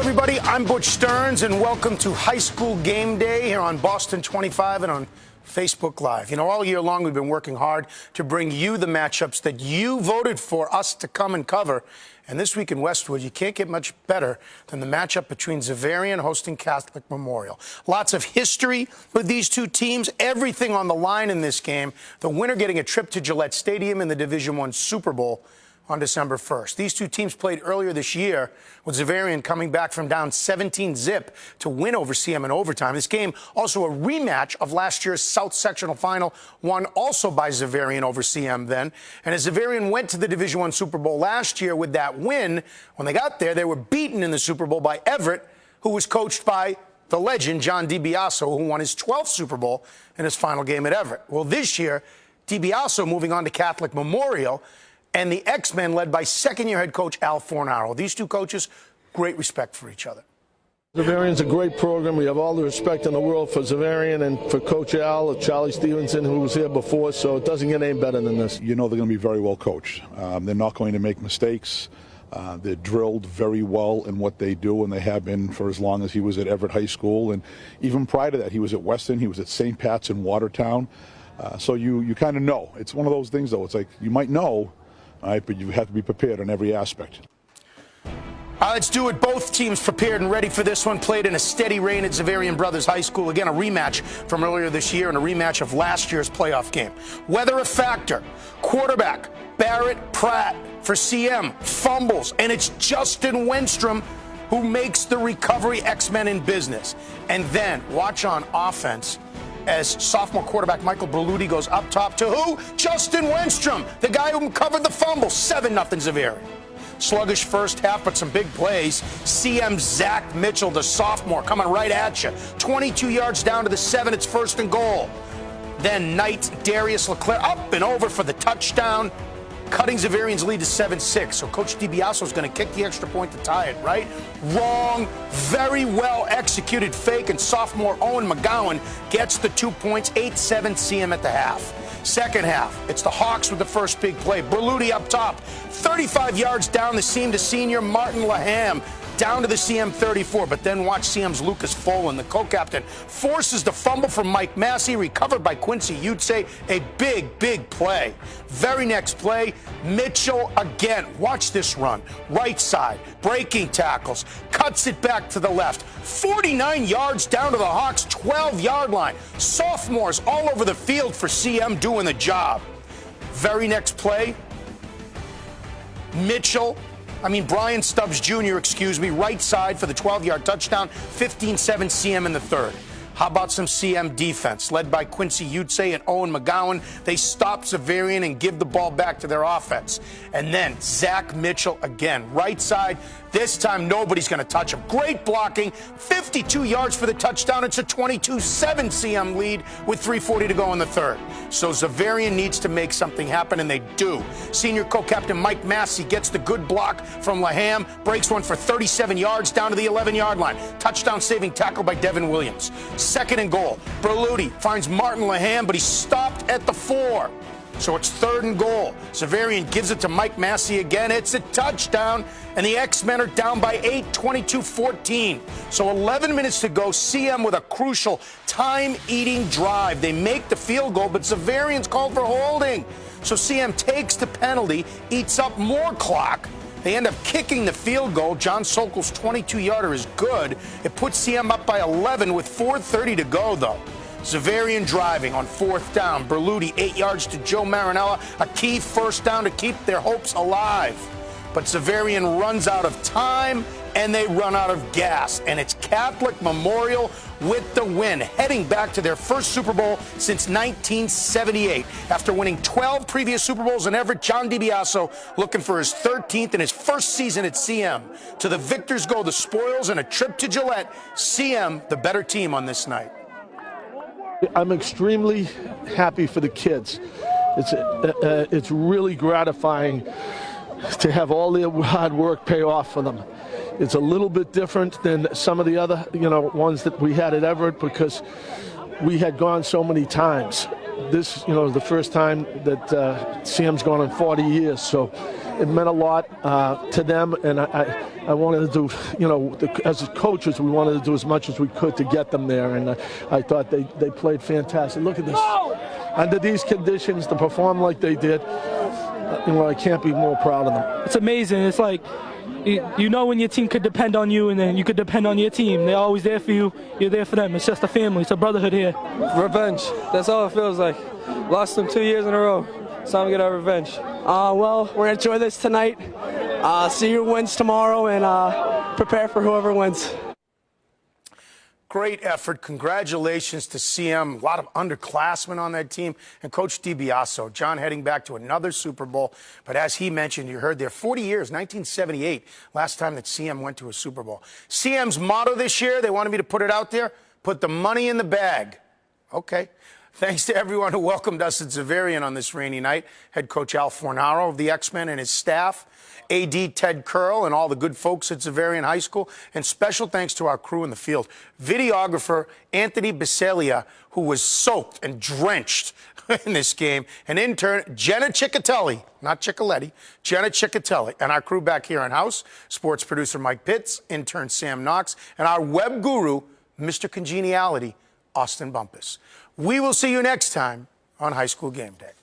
everybody. I'm Butch Stearns, and welcome to High School Game Day here on Boston 25 and on Facebook Live. You know, all year long we've been working hard to bring you the matchups that you voted for us to come and cover. And this week in Westwood, you can't get much better than the matchup between Xavarien hosting Catholic Memorial. Lots of history with these two teams, everything on the line in this game. The winner getting a trip to Gillette Stadium in the Division I Super Bowl on December 1st. These two teams played earlier this year, with Xavarien coming back from down 17-zip to win over CM in overtime. This game also a rematch of last year's South Sectional Final, won also by Xavarien over CM then. And as Xavarien went to the Division I Super Bowl last year with that win, when they got there, they were beaten in the Super Bowl by Everett, who was coached by the legend John DiBiase, who won his 12th Super Bowl in his final game at Everett. Well, this year, DiBiase moving on to Catholic Memorial, and the X-Men led by second-year head coach Al Fornaro. These two coaches, great respect for each other. Xavarien's a great program. We have all the respect in the world for Xavarien and for Coach Al, Charlie Stevenson, who was here before, so it doesn't get any better than this. You know they're going to be very well coached. They're not going to make mistakes. They're drilled very well in what they do, and they have been for as long as he was at Everett High School. And even prior to that, he was at Weston, he was at St. Pat's in Watertown. So you kind of know. It's one of those things, though. It's like you might know, all right, but you have to be prepared on every aspect. Let's do it. Both teams prepared and ready for this one. Played in a steady rain at Xavarien Brothers High School. Again, a rematch from earlier this year and a rematch of last year's playoff game. Weather a factor. Quarterback Barrett Pratt for CM fumbles, and it's Justin Wenstrom who makes the recovery X-Men in business. And then watch on offense as sophomore quarterback Michael Berluti goes up top to who? Justin Wenstrom, the guy who covered the fumble. 7-0 Xavarien. Sluggish first half, but some big plays. CM Zach Mitchell, the sophomore, coming right at you. 22 yards down to the 7, it's 1st and goal. Then Knight, Darius Leclerc up and over for the touchdown, cutting Xavarien's lead to 7-6. So Coach DiBiase is going to kick the extra point to tie it, right? Wrong. Very well executed fake, and sophomore Owen McGowan gets the 2 points, 8-7 CM at the half. Second half, it's the Hawks with the first big play. Berluti up top, 35 yards down the seam to senior Martin Laham, down to the CM 34, but then watch CM's Lucas Folan, the co-captain, forces the fumble from Mike Massey, recovered by Quincy Utse. A big, big play. Very next play, Mitchell again. Watch this run. Right side, breaking tackles, cuts it back to the left. 49 yards down to the Hawks' 12-yard line. Sophomores all over the field for CM doing the job. Very next play, Brian Stubbs Jr., right side for the 12-yard touchdown, 15-7 CM in the third. How about some CM defense, led by Quincy Utse and Owen McGowan? They stop Xavarien and give the ball back to their offense. And then Zach Mitchell again, right side. This time, nobody's going to touch him. Great blocking, 52 yards for the touchdown. It's a 22-7 CM lead with 3:40 to go in the third. So Xavarien needs to make something happen, and they do. Senior co-captain Mike Massey gets the good block from Laham, breaks one for 37 yards down to the 11-yard line. Touchdown-saving tackle by Devin Williams. Second and goal. Berluti finds Martin Laham, but he's stopped at the 4. So it's 3rd and goal. Xavarien gives it to Mike Massey again. It's a touchdown, and the X-Men are down by 8, 22-14. So 11 minutes to go. CM with a crucial time-eating drive. They make the field goal, but Xavarien's called for holding. So CM takes the penalty, eats up more clock. They end up kicking the field goal. John Sokol's 22-yarder is good. It puts CM up by 11 with 4:30 to go, though. Xavarien driving on 4th down. Berluti 8 yards to Joe Marinella. A key first down to keep their hopes alive. But Xavarien runs out of time, and they run out of gas. And it's Catholic Memorial with the win, heading back to their first Super Bowl since 1978. After winning 12 previous Super Bowls in Everett, John DiBiase looking for his 13th in his first season at CM. To the victors go the spoils and a trip to Gillette. CM, the better team on this night. I'm extremely happy for the kids. It's really gratifying to have all their hard work pay off for them. It's a little bit different than some of the other, ones that we had at Everett, because we had gone so many times. this, the first time that Sam's gone in 40 years. So it meant a lot to them, and I wanted to do, as coaches, we wanted to do as much as we could to get them there, and I thought they played fantastic. Look at this. Under these conditions, to perform like they did, I can't be more proud of them. It's amazing. It's like, you know when your team could depend on you, and then you could depend on your team. They're always there for you. You're there for them. It's just a family. It's a brotherhood here. Revenge. That's all it feels like. Lost them 2 years in a row. It's time to get our revenge. Well, we're going to enjoy this tonight. See who wins tomorrow, and prepare for whoever wins. Great effort. Congratulations to CM. A lot of underclassmen on that team. And Coach DiBiaso. John heading back to another Super Bowl. But as he mentioned, you heard there, 40 years, 1978, last time that CM went to a Super Bowl. CM's motto this year, they wanted me to put it out there, put the money in the bag. Okay. Thanks to everyone who welcomed us at Xavarien on this rainy night. Head coach Al Fornaro of the X-Men and his staff. AD Ted Curl and all the good folks at Xavarien High School. And special thanks to our crew in the field. Videographer Anthony Biselia, who was soaked and drenched in this game. And intern Jenna Ciccatelli, not Ciccoletti, Jenna Ciccatelli. And our crew back here in house, sports producer Mike Pitts, intern Sam Knox, and our web guru, Mr. Congeniality, Austin Bumpus. We will see you next time on High School Game Day.